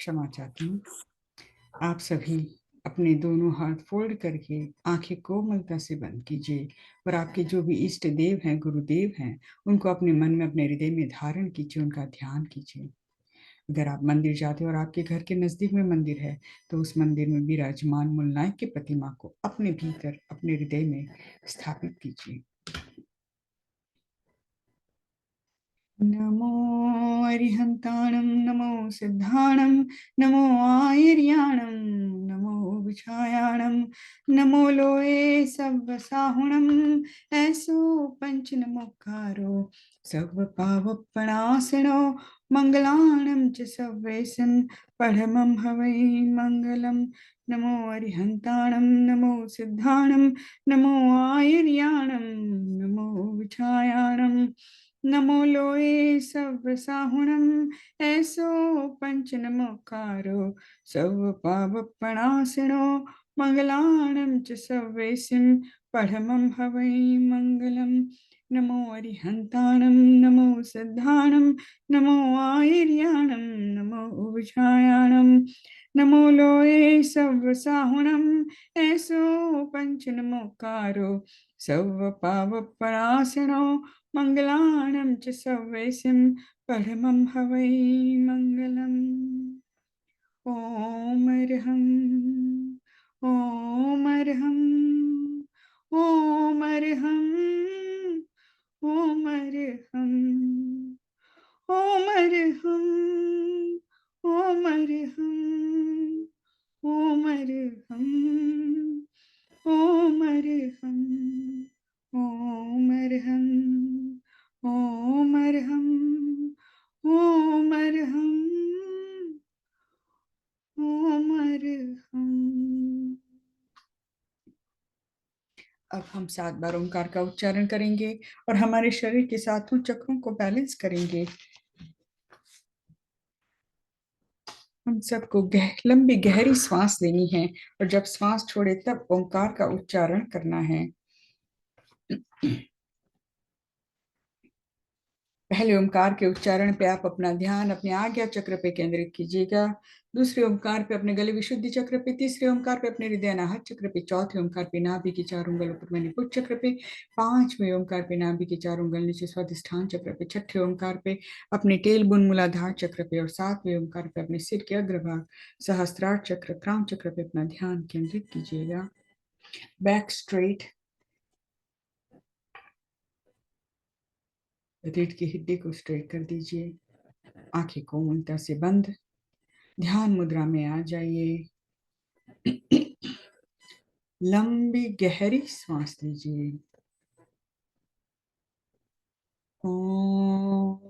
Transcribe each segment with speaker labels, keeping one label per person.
Speaker 1: क्षमा चाहती हूँ। आप सभी अपने दोनों हाथ फोल्ड करके आंखें कोमलता से बंद कीजिए और आपके जो भी इष्ट देव हैं, गुरुदेव हैं, उनको अपने मन में, अपने हृदय में धारण कीजिए, उनका ध्यान कीजिए। अगर आप मंदिर जाते हो और आपके घर के नजदीक में मंदिर है, तो उस मंदिर में विराजमान मूलनायक की प्रतिमा को अपने भीतर, अपने हृदय में स्थापित कीजिए। नमो अरिहंताणं, नमो सिद्धाणं, नमो आयर्याणं, नमो विछायाणं, नमो लोये सव्वसाहुणं, ऐसो पंच नमोकारो सव्व पावपणासनो मंगलाणं च सव्वेसन् पढ़मं हवै मंगलम्। नमो अरिहंताणं, नमो सिद्धाणं, नमो आयर्याणं, नमो विछायाणं, नमो लोये सव्वसाहुणम्, ऐसो पंच नमोकारो सव्व पावपणासनो मंगलाणं च सव्वेसिं परमं हवै मंगलम्। नमो अरिहंताणं, नमो सिद्धाणं, नमो आयर्याणं, नमो विछायाणं, नमो लोये सव्वसाहुणम्, ऐसो पंच नमोकारो सव्व पावपणासनो मंगलाणं च सव्वेसिं परमं हवै मंगलम्। ॐ अर्हम्, ॐ अर्हम्, ॐ अर्हम्, ॐ अर्हम्, ॐ अर्हम्, ॐ अर्हम्, ॐ अर्हम्, ॐ अर्हम्, ॐ अर्हम्, ॐ अर्हम्, ॐ अर्हम्, ॐ अर्हम्। अब हम 7 बार ओंकार का उच्चारण करेंगे और हमारे शरीर के सातों चक्रों को बैलेंस करेंगे। हम सबको लंबी गहरी सांस लेनी है और जब सांस छोड़े तब ओंकार का उच्चारण करना है। पहले ओंकार के उच्चारण पे आप अपना ध्यान अपने आज्ञा चक्र पे केंद्रित कीजिएगा। दूसरे ओंकार पे अपने गले विशुद्धि चक्र पे, तीसरे ओंकार पे अपने हृदय अनाहत चक्र पे, चौथे ओंकार पे नाभि के चार उंगल ऊपर मणिपुर चक्र पे, पांचवें ओंकार पे नाभि के चार उंगल नीचे स्वादिष्ठान चक्र पे, छठे ओंकार पे अपने टेलबुन मूलाधार चक्र पे और सातवें ओंकार पे अपने सिर के अग्रभाग सहस्त्रार चक्र, क्राउन चक्र पे अपना ध्यान केंद्रित कीजिएगा। बैक स्ट्रेट, रीढ़ की हड्डी को स्ट्रेट कर दीजिए। आंखें कोमलता से बंद, ध्यान मुद्रा में आ जाइए। लंबी गहरी सांस लीजिए। ओम।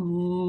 Speaker 1: ओम।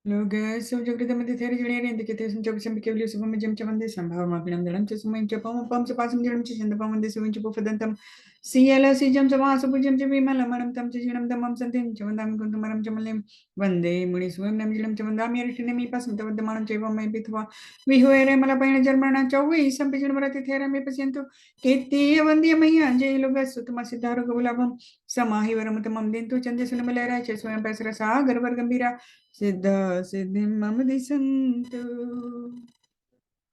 Speaker 1: लोगस्य जगृतमध्ये थेरजिणेरेन्दुकिते संचपसंपिकेवल्यो शुभं जं च वन्दे सम्भावमापिनं दलं च सुमं च पवं च पासं जलं च छन्दपं वन्दे शिवं च पुफदन्तं सियलसिजं च वासुभुजं च विमलमणं तं च जीर्णं दमं सन्तिं च वन्दामि कुन्तुमरं च मल्लिं वन्दे मुनिसुवं नमजिलं च वन्दामि हरिष्ठिनमि पस्मि च वन्दमानं चैव मयि पित्वा विहुरे मलपयण जन्मणा चौवै सम्पिजनमरति थेरमि पश्यन्तु कीर्तिय वन्द्य मह्य अञ्जय लोगस्सुतमसिद्धारुगुलाभं समाहि वरमुतमं दिन्तु चन्द्रसुनमलराय च स्वयं पैसरसागरवर्गम्भीरा सिद्ध सिद्धिं मम दिशन्तु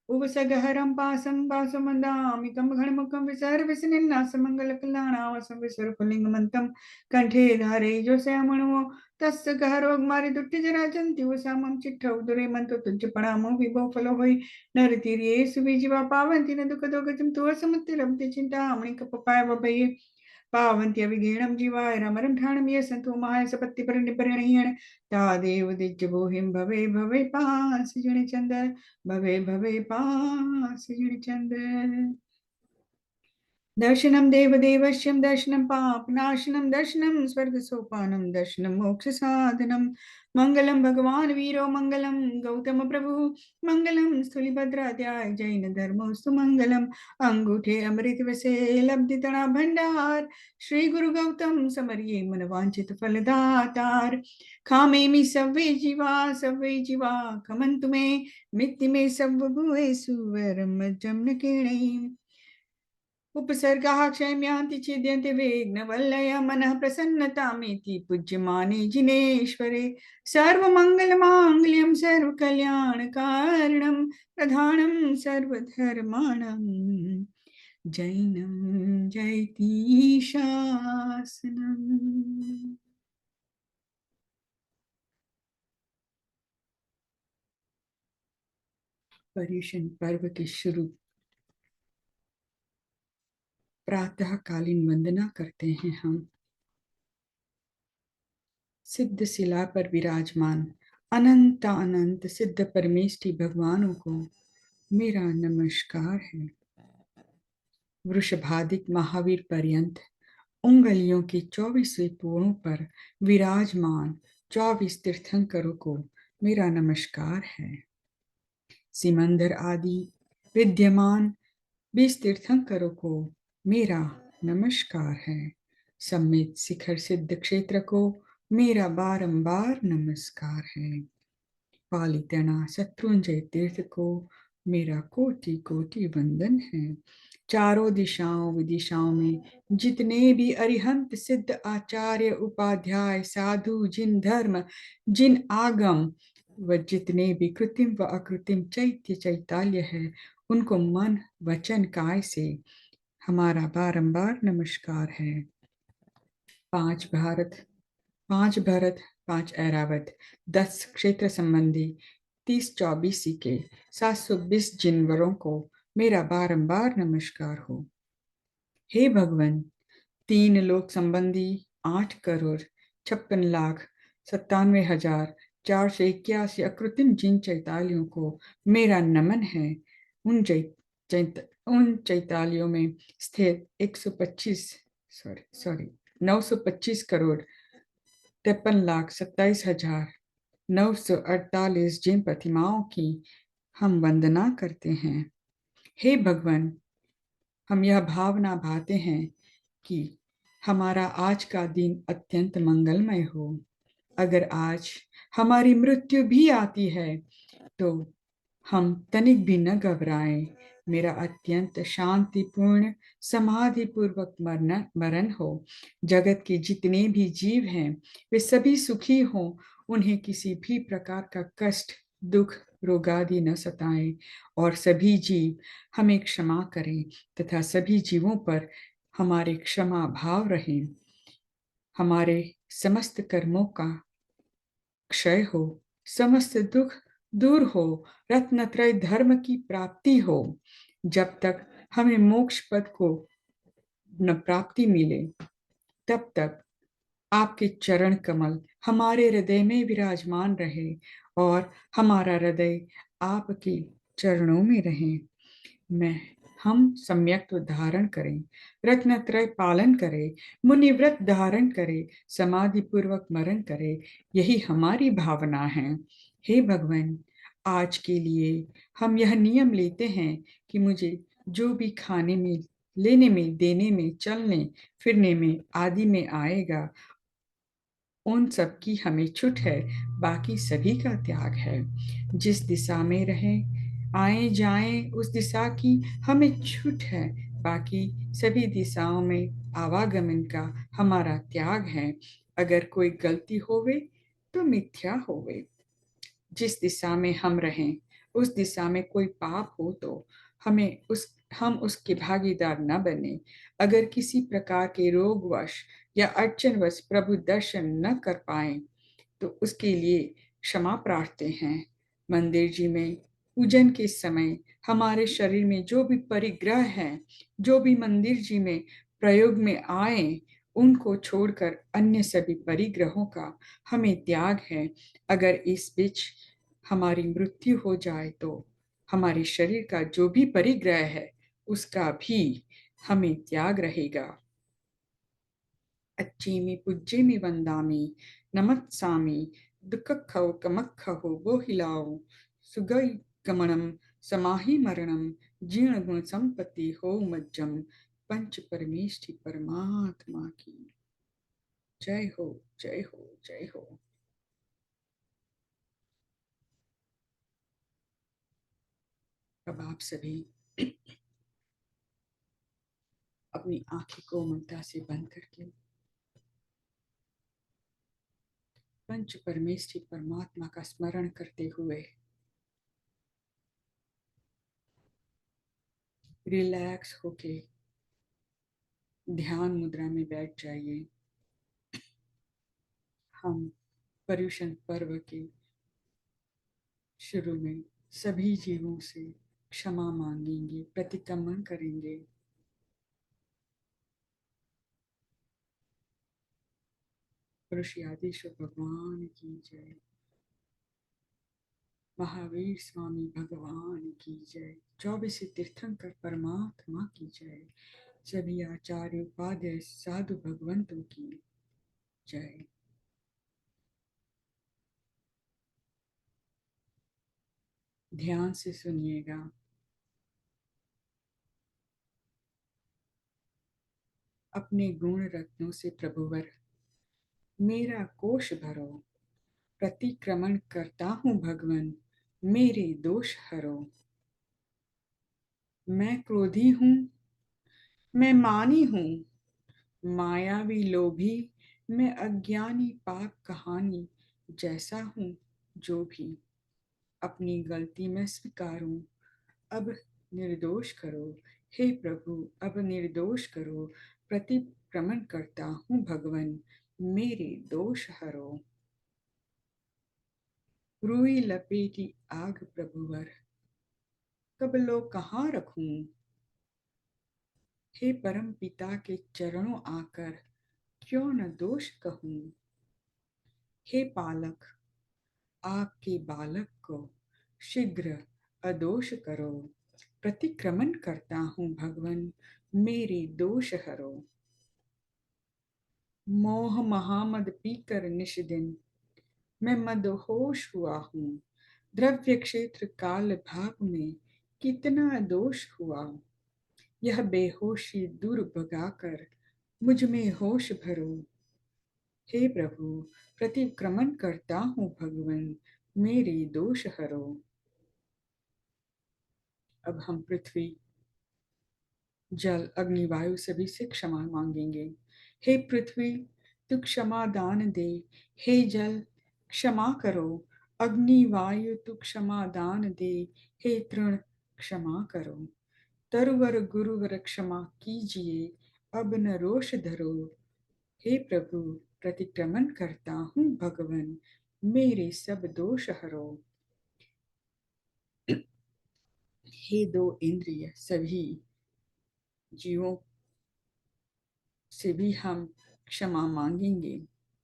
Speaker 1: उपसगहरं पासं वासुमन्दामिकं घनमुखं विसर्वसनिन्नासमङ्गलकल्याणावसं विसर्पलिङ्गमन्तं कण्ठे धारे जोषयामणो तस्य गहरोगमारिदुट्टिजराजन्ति वसामं चिट्ठौ दुरे मन्तो तुज्जपणामो विभो फलो होइ नरतिर्ये सुविजीवा पावन्ति न दुःखदोगतिं तु असमत्तिरब्धि चिन्तामणि कपपाय वभये पावन्त्य विगीणं जीवाय रमरं ठाणं ये सन्तु माय सपत्ति परिणिपरिणयेण तादेव दिज्जबोहिं भवे भवे पास जण चंद भवे भवे पास जण चंद दर्शनं देवदेवस्यं दर्शनं पापनाशनं दर्शनं स्वर्गसोपानं दर्शनं मोक्षसाधनं मङ्गलं भगवान् वीरो मङ्गलं गौतम प्रभु मङ्गलं स्थूलिभद्राध्याय जैन धर्मोस्तु मङ्गलम् अंगूठे अमृत वसे लब्धितणा भंडार श्री गुरु गौतम समरिये मन वांछित फलदातार खामेमि सव्वे जीवा खमन्तु मे मित्ति मे सव्व भुवेषु वरम जम्न किरणैः उपसर्गाः क्षयम्यान्ति छिद्यन्ते विघ्नवल्लय मनः प्रसन्नतामेति पूज्यमाने जिनेश्वरे सर्वमङ्गलमाङ्गल्यं सर्वकल्याणकारणं प्रधानं सर्वधर्माणां जैनं जयति शासनम्। पर्युषण पर्व के शुरू प्रातः कालीन वंदना करते हैं हम सिद्ध शिला पर विराजमान अनंत अनंत सिद्ध परमेष्टि भगवानों को मेरा नमस्कार है। वृषभादिक महावीर पर्यंत उंगलियों के 24वें पोरों पर विराजमान 24 तीर्थंकरों को मेरा नमस्कार है। सिमंदर आदि विद्यमान 20 तीर्थंकरों को मेरा नमस्कार है। सम्मित शिखर सिद्ध क्षेत्र को मेरा बारंबार नमस्कार है। पालितना शत्रुंजय तीर्थ को मेरा कोटि कोटि वंदन है। चारों दिशाओं विदिशाओं में जितने भी अरिहंत सिद्ध आचार्य उपाध्याय साधु जिन धर्म जिन आगम व जितने भी कृत्रिम व अकृत्रिम चैत्य चैताल्य है उनको मन वचन काय से हमारा बारंबार नमस्कार है। 5 भारत 5 भरत 5 ऐरावत 10 क्षेत्र संबंधी 30-24 के 720 जिनवरों को मेरा बारंबार नमस्कार हो। हे भगवान 3 लोक संबंधी 8,56,97,481 अकृत्रिम जिन चैतालियों को मेरा नमन है। उन चैतालियों में स्थित 925 करोड़ 53,27,948 जिन प्रतिमाओं की हम वंदना करते हैं। हे भगवान हम यह भावना भाते हैं कि हमारा आज का दिन अत्यंत मंगलमय हो। अगर आज हमारी मृत्यु भी आती है तो हम तनिक भी न घबराएं। मेरा अत्यंत शांतिपूर्ण समाधि पूर्वक मरण हो। जगत के जितने भी जीव हैं वे सभी सुखी हों। उन्हें किसी भी प्रकार का कष्ट दुख रोगादि न सताएं और सभी जीव हमें क्षमा करें तथा सभी जीवों पर हमारे क्षमा भाव रहें। हमारे समस्त कर्मों का क्षय हो, समस्त दुख दूर हो, रत्नत्रय धर्म की प्राप्ति हो। जब तक हमें मोक्ष पद को न प्राप्ति मिले तब तक आपके चरण कमल हमारे हृदय में विराजमान रहे और हमारा हृदय आपके चरणों में रहे। हम सम्यक धारण करें, रत्नत्रय पालन करें, मुनिव्रत धारण करें, समाधि पूर्वक मरण करें। यही हमारी भावना है। हे भगवान, आज के लिए हम यह नियम लेते हैं कि मुझे जो भी खाने में, लेने में, देने में, चलने फिरने में आदि में आएगा, उन सब की हमें छूट है, बाकी सभी का त्याग है। जिस दिशा में रहें, आए जाएं, उस दिशा की हमें छूट है, बाकी सभी दिशाओं में आवागमन का हमारा त्याग है। अगर कोई गलती होवे तो मिथ्या होवे। जिस दिशा में हम रहें, उस दिशा में कोई पाप हो तो हम उसके भागीदार न बने। अगर किसी प्रकार के रोगवश या अड़चनवश प्रभु दर्शन न कर पाए तो उसके लिए क्षमा प्रार्थते हैं। मंदिर जी में पूजन के समय हमारे शरीर में जो भी परिग्रह हैं, जो भी मंदिर जी में प्रयोग में आए, उनको छोड़कर अन्य सभी परिग्रहों का हमें त्याग है। अगर इस बीच हमारी मृत्यु हो जाए तो हमारे शरीर का जो भी परिग्रह है उसका भी हमें त्याग रहेगा। अच्छीमि पुज्येमि वंदामि नमत्सामि दुःखौ कमख्खौ बोहिलाओ सुगै गमनम समाहि मरणम जीर्ण गुण संपत्ति हो मज्जम। पंच परमेष्ठि परमात्मा की जय हो, जय हो, जय हो। अब आप सभी अपनी आंखें कोमलता से बंद करके पंच परमेष्ठि परमात्मा का स्मरण करते हुए रिलैक्स होके ध्यान मुद्रा में बैठ जाइए। हम पर्युषण पर्व के शुरू में सभी जीवों से क्षमा मांगेंगे, प्रतिक्रमण करेंगे। ऋषियादीश्वर भगवान की जय, महावीर स्वामी भगवान की जय, 24 तीर्थंकर परमात्मा की जय, सभी आचार्य उपाध्याय साधु भगवंतों की जय। ध्यान से सुनिएगा। अपने गुण रत्नों से प्रभुवर मेरा कोश भरो, प्रतिक्रमण करता हूँ भगवन, मेरे दोष हरो। मैं क्रोधी हूँ, मैं मानी हूँ, मायावी लोभी, मैं अज्ञानी पाप कहानी, जैसा हूँ जो भी। अपनी गलती मैं स्वीकारूं, अब निर्दोष करो। हे प्रभु, अब निर्दोष करो, प्रतिक्रमण करता हूँ भगवन, मेरे दोष हरो। रुई लपेटी आग प्रभुवर, कब लो कहाँ रखूं। हे परम पिता के चरणों आकर, क्यों न दोष कहूं। हे पालक, आपके बालक को शीघ्र अदोष करो। प्रतिक्रमण करता हूँ भगवन, मेरे दोष हरो। मोह महामद पीकर निष्दिन मैं मदहोश हुआ हूँ। द्रव्य क्षेत्र काल भाव में कितना दोष हुआ। यह बेहोशी दूर भगाकर मुझ में होश भरो। हे प्रभु, प्रतिक्रमण करता हूँ भगवन, मेरे दोष हरो। अब हम पृथ्वी, जल, अग्नि, वायु सभी से क्षमा मांगेंगे। हे पृथ्वी, तू क्षमा दान दे। हे जल, क्षमा करो। अग्नि, वायु, तू क्षमा दान दे। हे तृण, क्षमा करो। तरुवर गुरुवर क्षमा कीजिए, अब न रोष धरो। हे प्रभु, प्रतिक्रमण करता हूँ भगवन, मेरे सब दोष हरो। हे दो इंद्रिय सभी जीवों से भी हम क्षमा मांगेंगे।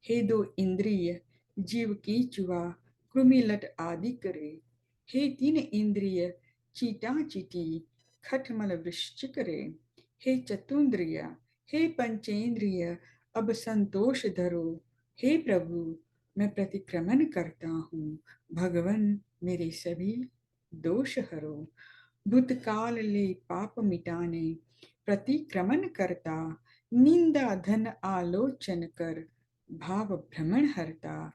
Speaker 1: हे दो इंद्रिय जीव की चुहा कृमिलट आदि करे। हे तीन इंद्रिय चीटा चीटी खटमल वृश्चिक करे। हे चतुन्द्रिय, हे पंचेंद्रिय अब संतोष धरो। हे प्रभु, मैं प्रतिक्रमण करता हूँ। भगवन मेरे सभी दोष हरो। भूतकाल ले पाप मिटाने प्रतिक्रमण करता, निंदा धन आलोचन कर भाव भ्रमण हरता।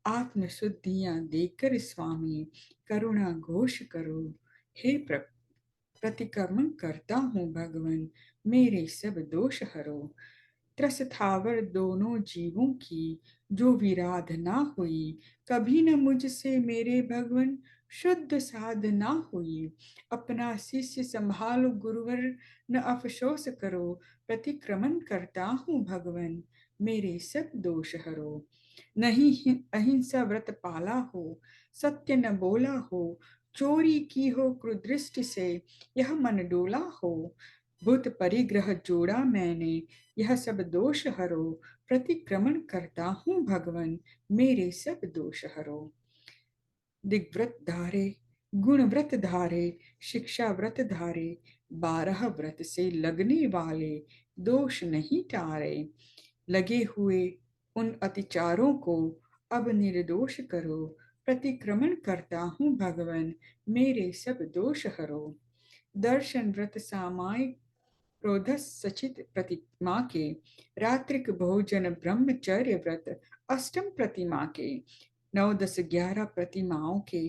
Speaker 1: आत्म शुद्धियां देकर स्वामी करुणा घोष करो। हे प्रतिक्रमण करता हूँ भगवन, मेरे सब दोष हरो। त्रस थावर दोनों जीवों की जो विराध ना हुई, कभी न मुझसे मेरे भगवन शुद्ध साध ना हुई। अपना शिष्य संभालो गुरुवर, न अफसोस करो। प्रतिक्रमण करता हूँ भगवन, मेरे सब दोष हरो। नहीं अहिंसा व्रत पाला हो, सत्य न बोला हो, चोरी की हो क्रुदृष्टि से यह मन डोला हो। भूत परिग्रह जोड़ा मैंने, यह सब दोष हरो। प्रतिक्रमण करता हूँ भगवन, मेरे सब दोष हरो। दिग्व्रत धारे, गुण व्रत धारे, शिक्षा व्रत धारे, 12 व्रत से लगने वाले दोष नहीं टारे। लगे हुए उन अतिचारों को अब निर्दोष करो। प्रतिक्रमण करता हूँ भगवन, मेरे सब दोष हरो। दर्शन व्रत सामायिक क्रोधस सचित प्रतिमा के, रात्रिक भोजन ब्रह्मचर्य व्रत अष्टम प्रतिमा के, 9 10 11 प्रतिमाओं के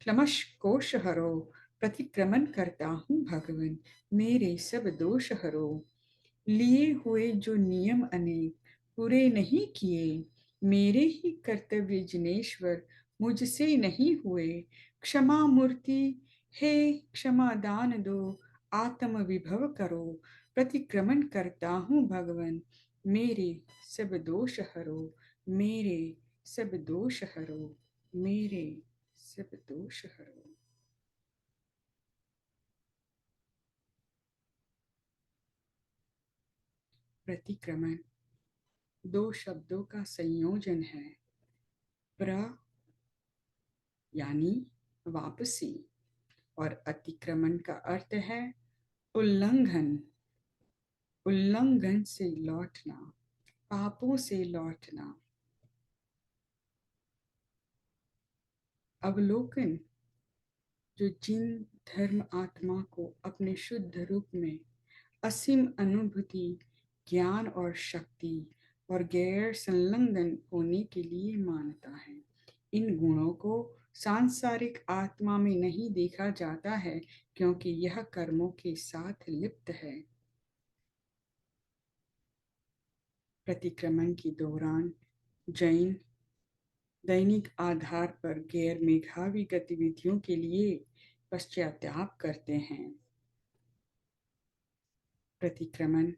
Speaker 1: क्लमश कोश हरो। प्रतिक्रमण करता हूँ भगवन, मेरे सब दोष हरो। लिए हुए जो नियम अनेक पूरे नहीं किए, मेरे ही कर्तव्य जिनेश्वर मुझसे नहीं हुए। क्षमा मूर्ति हे क्षमा दान दो, आत्म विभव करो। प्रतिक्रमण करता हूँ भगवन, मेरे सब दोष हरो। मेरे सब दोष हरो। मेरे सब दोष हरो। प्रतिक्रमण दो शब्दों का संयोजन है। प्र यानी वापसी, और अतिक्रमण का अर्थ है उल्लंघन। उल्लंघन से लौटना, पापों से लौटना। अवलोकन, जो जिन धर्म आत्मा को अपने शुद्ध रूप में असीम अनुभूति, ज्ञान और शक्ति और गैर संलग्न होने के लिए मानता है। इन गुणों को सांसारिक आत्मा में नहीं देखा जाता है, क्योंकि यह कर्मों के साथ लिप्त है। प्रतिक्रमण के दौरान जैन दैनिक आधार पर गैर मेघावी गतिविधियों के लिए पश्चाताप करते हैं। प्रतिक्रमण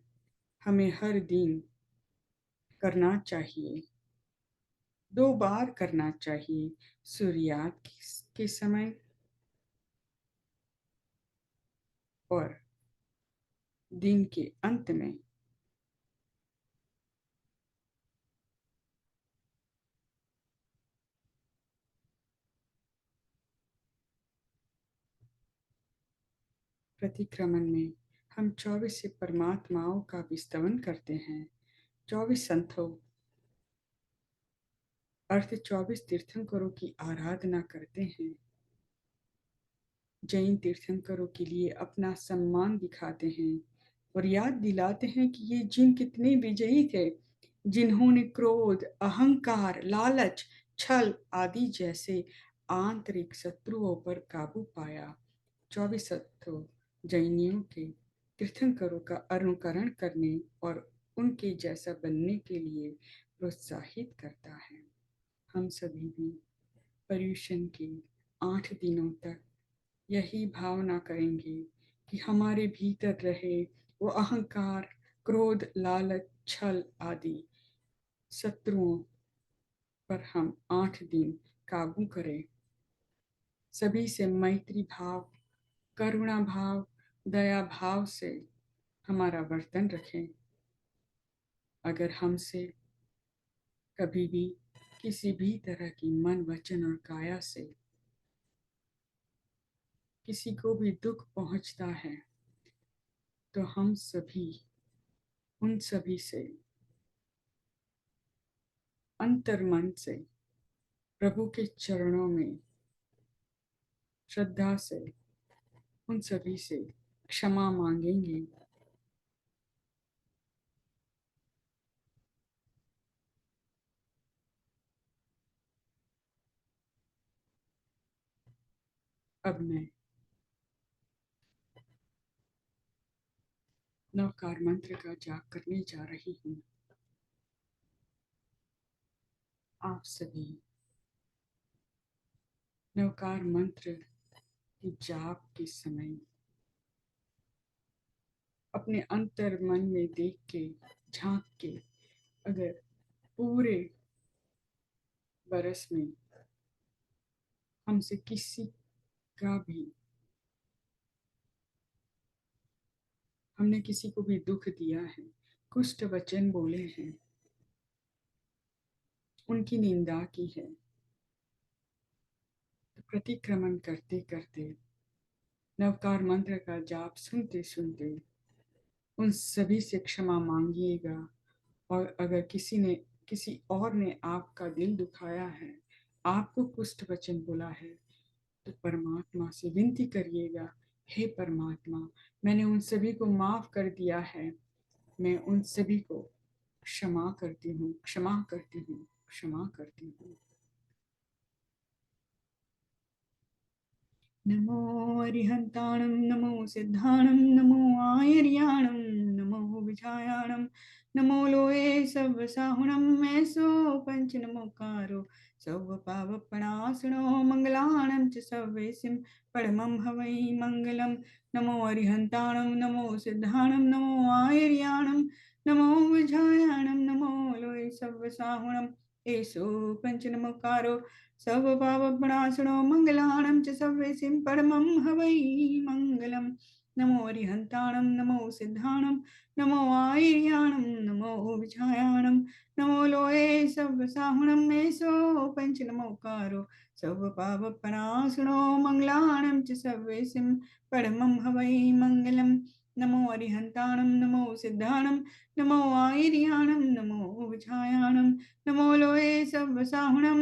Speaker 1: हमें हर दिन करना चाहिए, 2 बार करना चाहिए, सूर्यास्त के समय और दिन के अंत में। प्रतिक्रमण में हम 24 से परमात्माओं का विस्तवन करते हैं। 24 संतों अर्थ 24 तीर्थंकरों की आराधना करते हैं। जैन तीर्थंकरों के लिए अपना सम्मान दिखाते हैं और याद दिलाते हैं कि ये जिन कितने विजयी थे, जिन्होंने क्रोध, अहंकार, लालच, छल आदि जैसे आंतरिक शत्रुओं पर काबू पाया। 24 सत्व जैनियों के तीर्थंकरों का अनुकरण करने और उनके जैसा बनने के लिए प्रोत्साहित करता है। हम सभी भी पर्युषण के 8 दिनों तक यही भावना करेंगे कि हमारे भीतर रहे वो अहंकार, क्रोध, लालच, छल आदि शत्रुओं पर हम 8 दिन काबू करें। सभी से मैत्री भाव, करुणा भाव, दया भाव से हमारा वर्तन रखें। अगर हमसे कभी भी किसी भी तरह की मन, वचन और काया से किसी को भी दुख पहुंचता है, तो हम सभी उन सभी से अंतर्मन से प्रभु के चरणों में श्रद्धा से उन सभी से क्षमा मांगेंगे। अब मैं नवकार मंत्र का जाप करने जा रही हूँ। आप सभी नवकार मंत्र की जाप के समय अपने अंतर मन में देख के, झांक के, अगर पूरे बरस में हमसे किसी का भी, हमने किसी को भी दुख दिया है, कुष्ठ वचन बोले हैं, उनकी निंदा की है, तो प्रतिक्रमण करते करते नवकार मंत्र का जाप सुनते सुनते उन सभी से क्षमा मांगिएगा। और अगर किसी और ने आपका दिल दुखाया है, आपको कुष्ठ वचन बोला है, तो परमात्मा से विनती करिएगा, हे परमात्मा, मैंने उन सभी को माफ कर दिया है, मैं उन सभी को क्षमा करती हूँ, क्षमा करती हूँ, क्षमा करती हूँ। नमो अरिहंताणं नमो सिद्धाणं नमो आयर्याणं नमो विजायाणं नमो लोये सवसाहुणं मैसो पंच नमोकारो सव पावपणासनो मंगलाणं च सवेसिं परमं हवै मंगलम। नमो अरिहंताणं नमो सिद्धाणं नमो आयर्याणं नमो विजायाणं नमो लोये सवसाहुणं एषो पंच नमोकारो सब पावपणासनो मंगलाणं च सव्यसिं परमं हवै मंगलम्। नमो अरिहंताणं नमो सिद्धाणं नमो आयर्याणं नमो विछायाणं नमो लोये सव्यसाहुणं मेषो पंच नमोकारो सब पावपणासनो मंगलाणं च सव्यसिं परमं हवै मंगलम्। नमो अरिहंताणं नमो सिद्धाणं नमो आयर्याणं नमो विछायाणं नमो लोये सव्यसाहुणं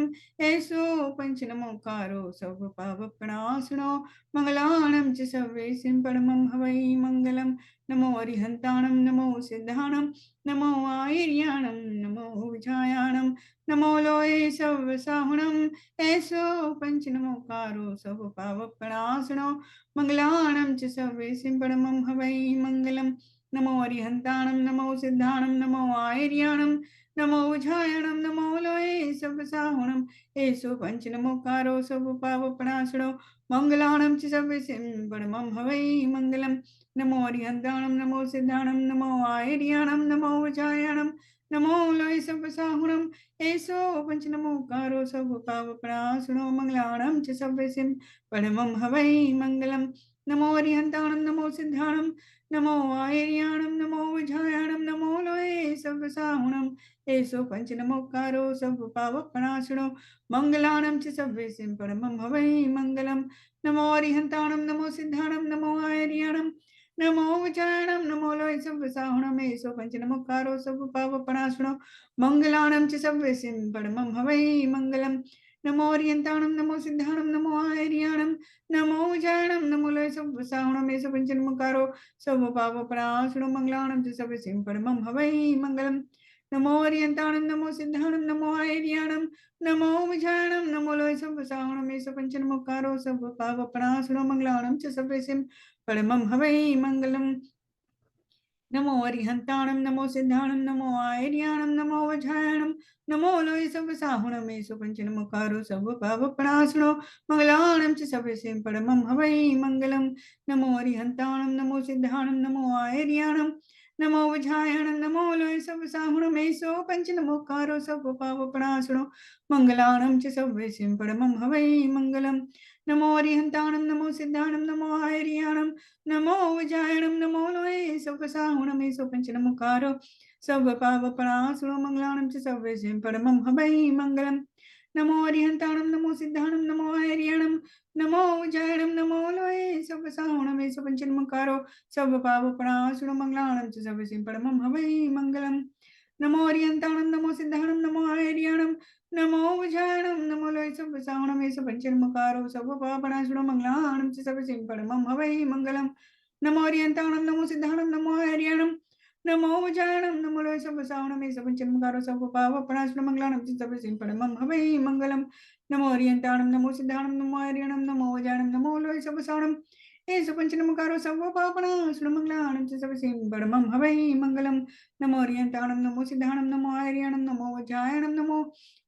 Speaker 1: ऐसो पंच नमोकारो सब पावपणासनो मंगलाणं च सव्येसिं परमं हवै मंगलम्। नमो अरिहंताणं नमो सिद्धाणं नमो आयर्याणं नमो विजायाणं नमो लोये सव्यसाहुणं ऐसो पंच नमोकारो सब पावपणासनो मंगलाणं च सव्येसिं परमं हवै मंगलम्। नमो अरिहंताणं नमो सिद्धाणं नमो आयर्याणं नमो विजायाणं नमो लोये सव्यसाहुणं एषो पंच नमोकारो सब पावपणासनो मंगलाणं च सव्यसिं परमं हवै मंगलम्। नमो अरिहंताणं नमो सिद्धाणं नमो आयर्याणं नमो विजायाणं नमो लोये सव्यसाहुणं एषो पंच नमोकारो सब पावपणासनो मंगलाणं च सव्यसिं परमं हवै मंगलम्। नमो अरिहंताणं नमो सिद्धाणं नमो आयर्याणं नमो विजायाणं नमो लोये सव्यसाहुणं एषो पंच नमोकारो सब पावपणासनो मंगलाणं च सव्यसिं परमं हवै मंगलम्। नमो अरिहंताणं नमो सिद्धाणं नमो आयर्याणं नमो विजायाणं नमो लोये सव्यसाहुणं एषो पंच नमोकारो सब पावपणासनो मंगलाणं च सव्यसिं परमं हवै मंगलम्। नमो अरिहंताणं नमो सिद्धाणं नमो आयर्याणं नमो विजायाणं नमो लोये सव्यसाहुणं एषो पंच नमोकारो सब पावपणासनो मंगलाणं च सव्यसिं परमं हवै मंगलम्। नमो अरिहंताणं नमो सिद्धाणं नमो आयर्याणं नमो विजायाणं नमो लोये सव्यसाहुणं एषो पंच नमोकारो सब पावपणासनो मंगलाणं च सव्यसिं परमं हवै मंगलम्। नमो अरिहंताणं नमो सिद्धाणं नमो आयर्याणं नमो विजायाणं नमो लोये सव्यसाहुणं एषो पंच नमोकारो सब पावपणासनो मंगलाणं च सव्यसिं परमं हवै मंगलम्। नमो अरिहंताणं नमो सिद्धाणं नमो आयर्याणं नमो विजायाणं नमो लोये सव्यसाहुणं एषो पंच नमोकारो सब पावपणासनो मंगलाणं च सव्यसिं परमं हवै मंगलम्। नमो अरिहंताणं नमो सिद्धाणं नमो आयर्याणं नमो विजायाणं नमो लोये सव्यसाहुणं एषो पंच नमोकारो सब पावपणासनो मंगलाणं च सव्यसिं परमं हवै मंगलम्। नमो अरिहंताणं नमो सिद्धाणं नमो आयर्याणं नमो विजायाणं नमो लोये सव्यसाहुणं एषो पंच नमोकारो सब पावपणासनो मंगलाणं च सव्यसिं परमं हवै मंगलम्। नमो ओरियंताणम नमो सिद्धाणम नमो आर्याणम नमो उजाणम नमो लोयसवसाणम एष पंचन्मकारो सर्वपापनाशनो मंगलाणं च सर्वसिं परमं हवै मंगलम नमो ओरियंताणम नमो सिद्धाणम नमो आर्याणम नमो उजाणम नमो लोयसवसाणम एष पंचन्मकारो सर्वपापनाशनो मंगलाणं च सर्वसिं परमं हवै मंगलम नमो ओरियंताणम नमो सिद्धाणम नमो आर्याणम नमो उजाणम नमो लोयसवसाणम एष पंचन्मकारो सर्वपापनाशनो मंगलाणं च सर्वसिं परमं हवै मंगलम नमो ओरियंताणम नमो सिद्धाणम नमो आर्याणम नमो वज्रायणम नमो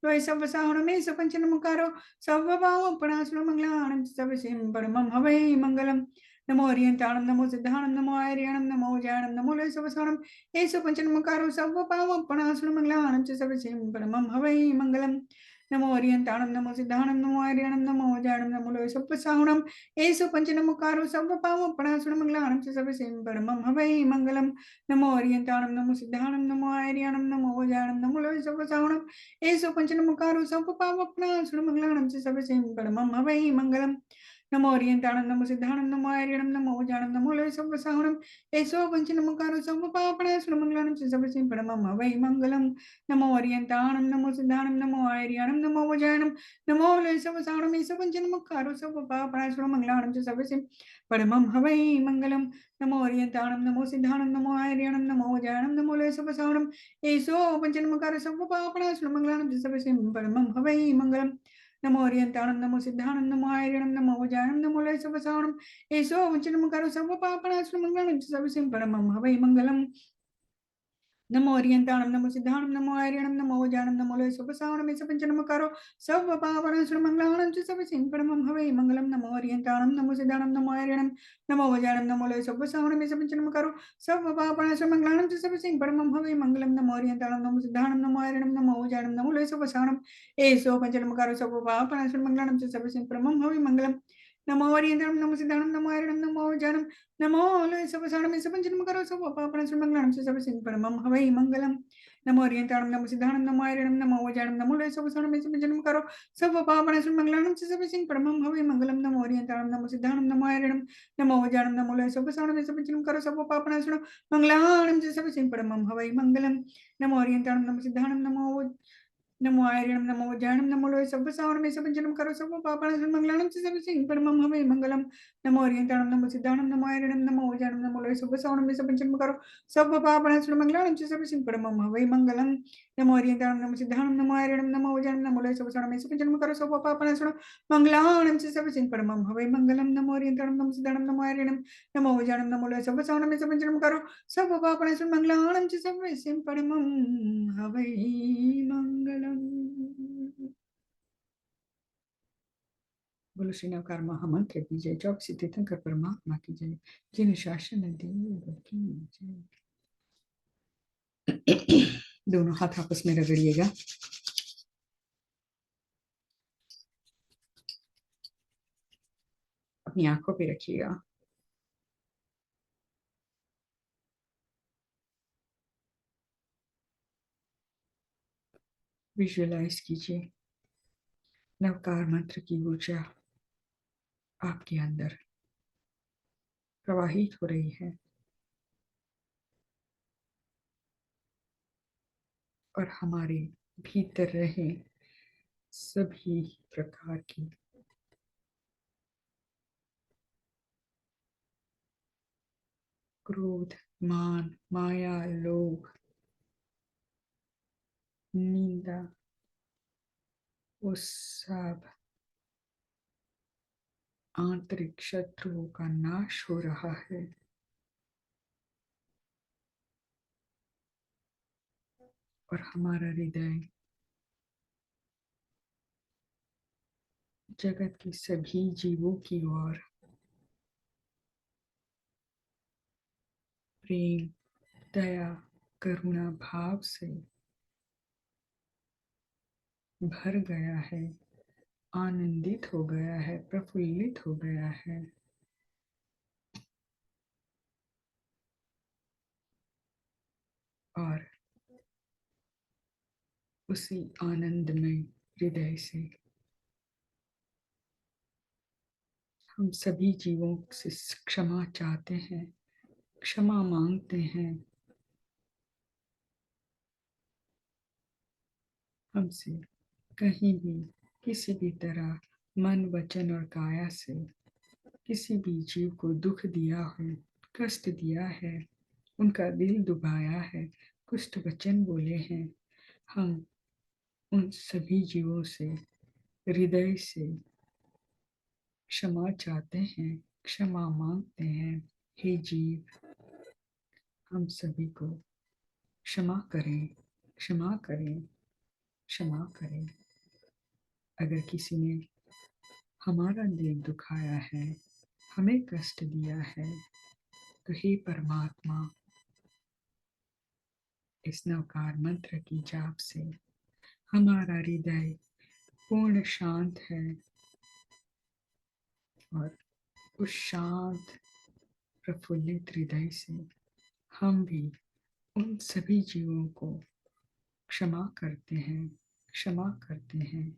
Speaker 1: द्वैसवसाहणमे सपंचनमुकारो सर्वभावपणासुर मंगलाणं सर्वसिं परमं हवै मंगलम नमो ओरियंताणम नमो सिद्धाणम नमो आर्याणम नमो वज्रायणम नमो द्वैसवसाहणम एष पंचनमुकारो सर्वभावपणासुर मंगलाणं सर्वसिं परमं हवै मंगलम नमो ओरियंताणम नमो सिद्धाणम नमो आर्याणम नमो वज्रायणम नमो द्वैसवसाहणम एष पंचनमुकारो सर्वभावपणासुर मंगलाणं सर्वसिं परमं हवै मंगलम नमो ओरियंताणम नमो सिद्धाणम नमो आर्याणम नमो वज्रायणम नमो लोयसवसाहणम एषो पंचनमुकारो सर्वपापनाशनो मंगलाणं च सर्वसिं परमं हवै मंगलम नमो ओरियंताणम नमो सिद्धाणम नमो आर्याणम नमो वज्रायणम नमो लोयसवसाहणम एषो पंचनमुकारो सर्वपापनाशनो मंगलाणं च सर्वसिं परमं हवै मंगलम नमो ओरियंताणम नमो सिद्धाणम नमो आर्याणम नमो वज्रायणम नमो लोयसवसाहणम एषो पंचनमुकारो सर्वपापनाशनो मंगलाणं च सर्वसिं परमं हवै मंगलम नमो ओरियंताणम नमो सिद्धाणम नमो आर्याणम नमो वज्रायणम नमो लोयसवसाहणम एषो पंचन्मकारो सर्वपापनाशनो मंगलाणं च सर्वसिं परमं हवै मंगलम नमो ओरियंताणम नमो सिद्धाणम नमो आर्याणम नमो वज्रायणम नमो लोयसवसाहणम एषो पंचन्मकारो सर्वपापनाशनो मंगलाणं च सर्वसिं परमं हवै मंगलम नमो ओरियंताणम नमो सिद्धाणम नमो आर्याणम नमो वज्रायणम नमो लोयसवसाहणम एष पंचन्मकारो सर्वपापनाशनो मंगलाणं च सर्वसिं परमं हवै मंगलम नमो ओरियंताणम नमो सिद्धाणम नमो आर्याणम नमो वज्रायणम नमो लोयसवसाहणम एष पंचन्मकारो सर्वपापनाशनो मंगलाणं च सर्वसिं परमं हवै मंगलम नमो ओरियंताणम नमो सिद्धाणम नमो आर्याणम नमो वज्रायणम नमो लोयसवसाहणम एषो पंचन्मकारो सर्वपापनाशनो मंगलाणं च सर्वसिं परमं हवै मंगलम नमो ओरियंताणम नमो सिद्धाणम नमो आर्याणम नमो वज्रायणम नमो लोयसवसाहणम एष पंचन्मकारो सर्वपापनाशनो मंगलाणं च सर्वसिं परमं हवै मंगलम नमो ओरियंताणम नमो सिद्धाणम नमो आर्याणम नमो वज्रायणम नमो लोयसवसाहणम एष पंचन्मकारो सर्वपापनाशनो मंगलाणं च सर्वसिं परमं हवै मंगलम नमो ओरियंताणम नमो सिद्धाणम नमो आर्याणम नमो वज्रायणम नमो लोयसवसाहणम एष पंचन्मकारो सर्वपापनाशनो मंगलाणं च सर्वसिं परमं हवै मंगलम नमो ओरियंताणम नमो सिद्धाणम नमो आर्याणम नमो वज्रायणम नमो लोयसवसाहणम एष पंचन्मकारो सर्वपापनाशनो मंगलाणं च सर्वसिं परमं हवै मंगलम नमो ओरियंताणम नमो सिद्धाणम नमो आर्याणम नमो वज्रायणम नमो लोयसवसाहणम एष पंचन्मकारो सर्वपापनाशनो मंगलाणं च सर्वसिं परमं हवै मंगलम नमो ओरियंताणम नमो सिद्धाणम नमो आर्याणम नमो वज्रायणम नमो लोयसवसाहणम एष पंचन्मकारो सर्वपापनाशनो मंगलाणं च सर्वसिं परमं हवै मंगलम नमो ओरियंताणम नमो सिद्धाणम नमो आर्याणम नमो वज्रायणम नमो लोयसवसाहणम एष पंचन्मकारो सर्वपापनाशनो मंगलाणं च सर्वसिं परमं हवै मंगलम। बोलो श्री नवकार महामंत्र की जय। चौकसी तीर्थंकर परमात्मा की जय। जिन शासन देव की जय। दोनों हाथ आपस में रगड़िएगा। अपनी आंखों पे रखिएगा। विजुअलाइज कीजिए नवकार मंत्र की ऊर्जा आपके अंदर प्रवाहित हो रही है और हमारे भीतर रहे सभी प्रकार की क्रोध, मान, माया, लोभ, निंदा, वो सब आंतरिक शत्रुओं का नाश हो रहा है और हमारा हृदय जगत के सभी जीवों की ओर प्रेम, दया, करुणा भाव से भर गया है, आनंदित हो गया है, प्रफुल्लित हो गया है। और उसी आनंद में हृदय से हम सभी जीवों से क्षमा चाहते हैं, क्षमा मांगते हैं हमसे कहीं भी किसी भी तरह मन, वचन और काया से किसी भी जीव को दुख दिया हो, कष्ट दिया है, उनका दिल दुभाया है, कुछ वचन बोले हैं, हम उन सभी जीवों से हृदय से क्षमा चाहते हैं, क्षमा मांगते हैं। हे जीव, हम सभी को क्षमा करें, क्षमा करें, क्षमा करें। अगर किसी ने हमारा दिल दुखाया है, हमें कष्ट दिया है, तो हे परमात्मा, इस नवकार मंत्र की जाप से हमारा हृदय पूर्ण शांत है और उस शांत प्रफुल्लित हृदय से हम भी उन सभी जीवों को क्षमा करते हैं, क्षमा करते हैं,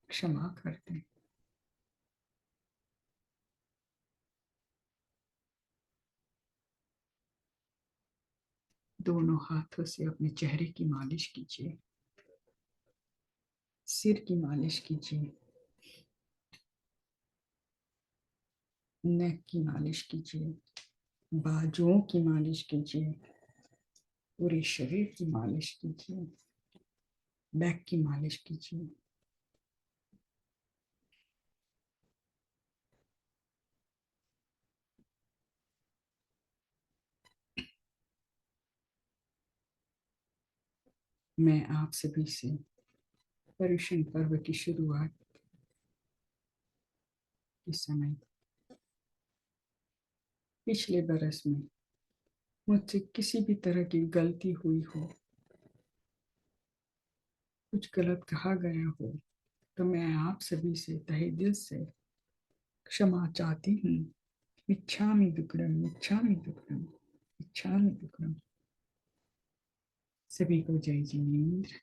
Speaker 1: क्षमा करते हैं। दोनों हाथों से अपने चेहरे की मालिश कीजिए, सिर की मालिश कीजिए, नेक की मालिश कीजिए, बाजुओं की मालिश कीजिए, पूरे शरीर की मालिश कीजिए, बैक की मालिश कीजिए। मैं आप सभी से पर्युषण पर्व की शुरुआत के समय पिछले बरस में मुझसे किसी भी तरह की गलती हुई हो, कुछ गलत कहा गया हो, तो मैं आप सभी से तहे दिल से क्षमा चाहती हूँ। इच्छामि दुक्कडम, इच्छामि दुक्कडम, इच्छामि दुक्कडम। सभी को जय जिनेन्द्र।